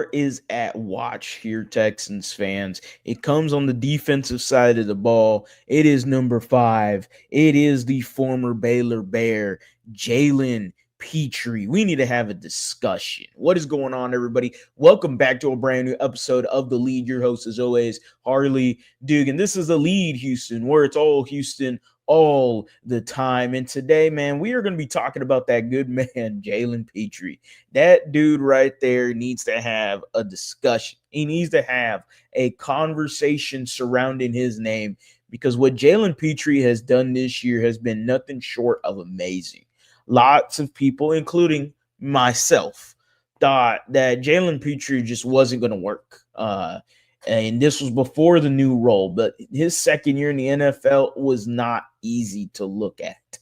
star is at watch here, Texans fans. It comes on the defensive side of the ball. It is number 5. It is the former Baylor Bear, Jalen Pitre. We need to have a discussion. What is going on, everybody? Welcome back to a brand new episode of The Lead. Your host, as always, Harley Dugan. This is The Lead, Houston, where it's all Houston all the time. And today, man, we are going to be talking about that good man, Jalen Pitre. That dude right there needs to have a discussion. He needs to have a conversation surrounding his name, because what Jalen Pitre has done this year has been nothing short of amazing. Lots of people, including myself, thought that Jalen Pitre just wasn't going to work. And this was before the new role, but his second year in the NFL was not easy to look at.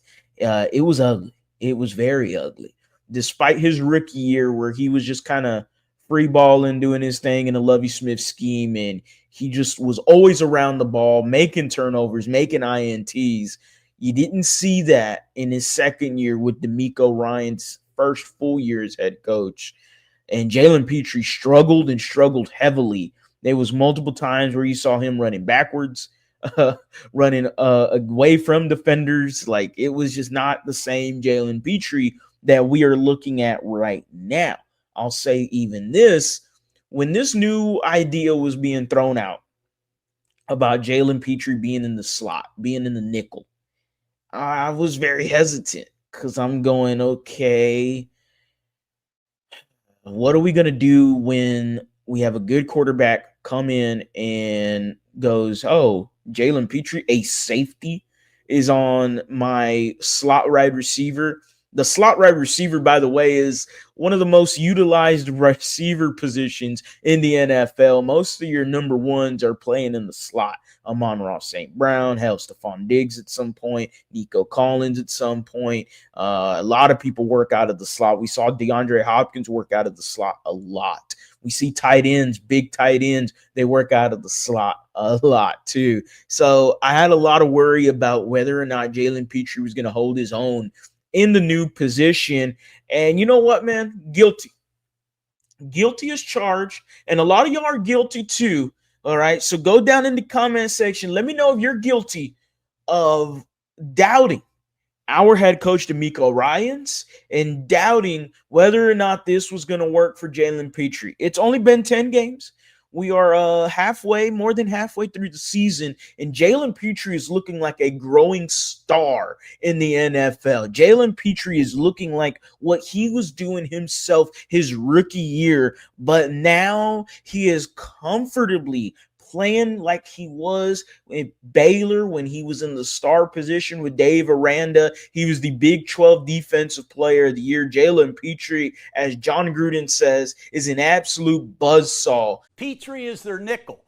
It was ugly. It was very ugly. Despite his rookie year where he was just kind of free balling, doing his thing in a Lovie Smith scheme, and he just was always around the ball, making turnovers, making INTs. You didn't see that in his second year with DeMeco Ryans' first full year as head coach. And Jalen Pitre struggled and struggled heavily. There was multiple times where you saw him running backwards, running away from defenders. Like, it was just not the same Jalen Pitre that we are looking at right now. I'll say even this, when this new idea was being thrown out about Jalen Pitre being in the slot, being in the nickel, I was very hesitant because I'm going, okay, what are we going to do when we have a good quarterback come in and goes, oh, Jalen Pitre, a safety, is on my slot wide receiver. The slot wide receiver, by the way, is one of the most utilized receiver positions in the NFL. Most of your number ones are playing in the slot. Amon-Ra St. Brown, hell, Stephon Diggs at some point, Nico Collins at some point. A lot of people work out of the slot. We saw DeAndre Hopkins work out of the slot a lot. We see tight ends, big tight ends, they work out of the slot a lot too. So I had a lot of worry about whether or not Jalen Pitre was going to hold his own in the new position. And you know what, man? Guilty. Guilty as charged. And a lot of y'all are guilty too. All right. So go down in the comment section. Let me know if you're guilty of doubting our head coach, DeMeco Ryans, and doubting whether or not this was going to work for Jalen Pitre. It's only been 10 games. We are more than halfway through the season, and Jalen Pitre is looking like a growing star in the NFL. Jalen Pitre is looking like what he was doing himself his rookie year, but now he is comfortably playing like he was in Baylor when he was in the star position with Dave Aranda. He was the Big 12 Defensive Player of the Year. Jalen Pitre, as John Gruden says, is an absolute buzzsaw. Pitre is their nickel.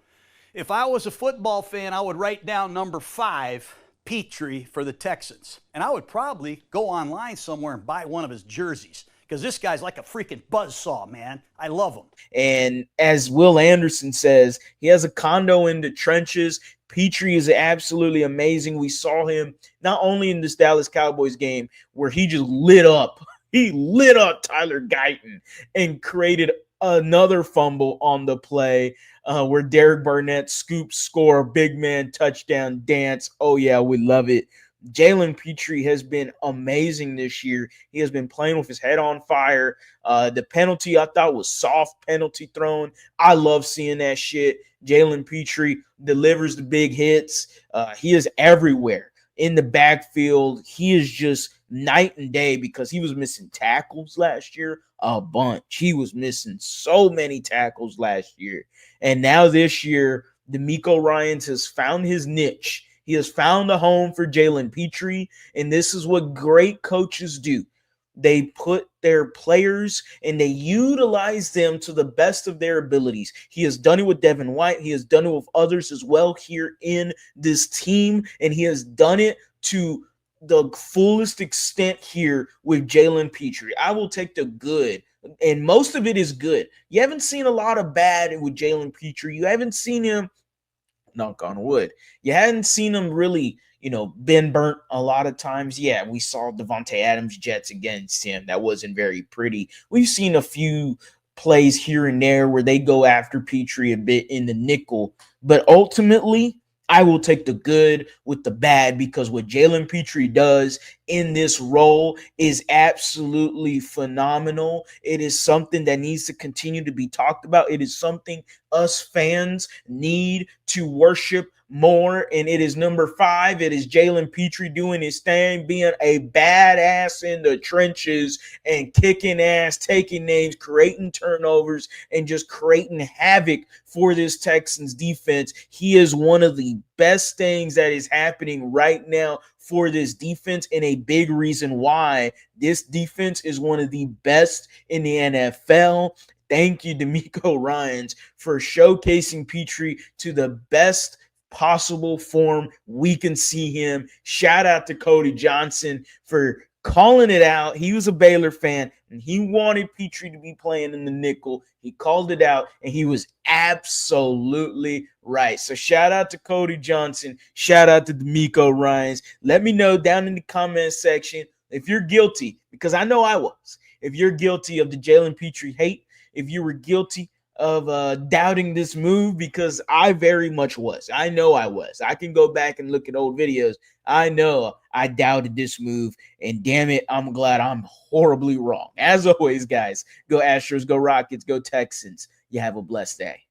If I was a football fan, I would write down number 5, Pitre, for the Texans. And I would probably go online somewhere and buy one of his jerseys, because this guy's like a freaking buzzsaw, man. I love him. And as Will Anderson says, he has a condo in the trenches. Pitre is absolutely amazing. We saw him not only in this Dallas Cowboys game where he just lit up. He lit up Tyler Guyton and created another fumble on the play where Derek Barnett scoops, score, big man touchdown dance. Oh, yeah, we love it. Jalen Pitre has been amazing this year. He has been playing with his head on fire. The penalty I thought was soft penalty thrown. I love seeing that shit. Jalen Pitre delivers the big hits. He is everywhere in the backfield. He is just night and day because he was missing tackles last year a bunch. He was missing so many tackles last year. And now this year, DeMeco Ryans has found his niche. He has found a home for Jalen Pitre, and this is what great coaches do. They put their players and they utilize them to the best of their abilities. He has done it with Devin White. He has done it with others as well here in this team, and he has done it to the fullest extent here with Jalen Pitre. I will take the good, and most of it is good. You haven't seen a lot of bad with Jalen Pitre. You haven't seen him, knock on wood, you hadn't seen him really, been burnt a lot of times. Yeah, we saw Devontae Adams Jets against him. That wasn't very pretty. We've seen a few plays here and there where they go after Pitre a bit in the nickel. But ultimately, I will take the good with the bad, because what Jalen Pitre does in this role is absolutely phenomenal. It is something that needs to continue to be talked about. It is something us fans need to worship more. And it is number 5. It is Jalen Pitre doing his thing, being a badass in the trenches and kicking ass, taking names, creating turnovers, and just creating havoc for this Texans defense. He is one of the best things that is happening right now for this defense, and a big reason why this defense is one of the best in the NFL. Thank you, DeMeco Ryans, for showcasing Pitre to the best possible form we can see him. Shout out to Cody Johnson for calling it out. He was a Baylor fan, and he wanted Pitre to be playing in the nickel. He called it out, and he was absolutely right. So shout out to Cody Johnson. Shout out to DeMeco Ryans. Let me know down in the comment section if you're guilty, because I know I was. If you're guilty of the Jalen Pitre hate, if you were guilty of doubting this move, because I very much was. I know I was. I can go back and look at old videos. I know I doubted this move, and damn it, I'm glad I'm horribly wrong. As always, guys, go Astros, go Rockets, go Texans. You have a blessed day.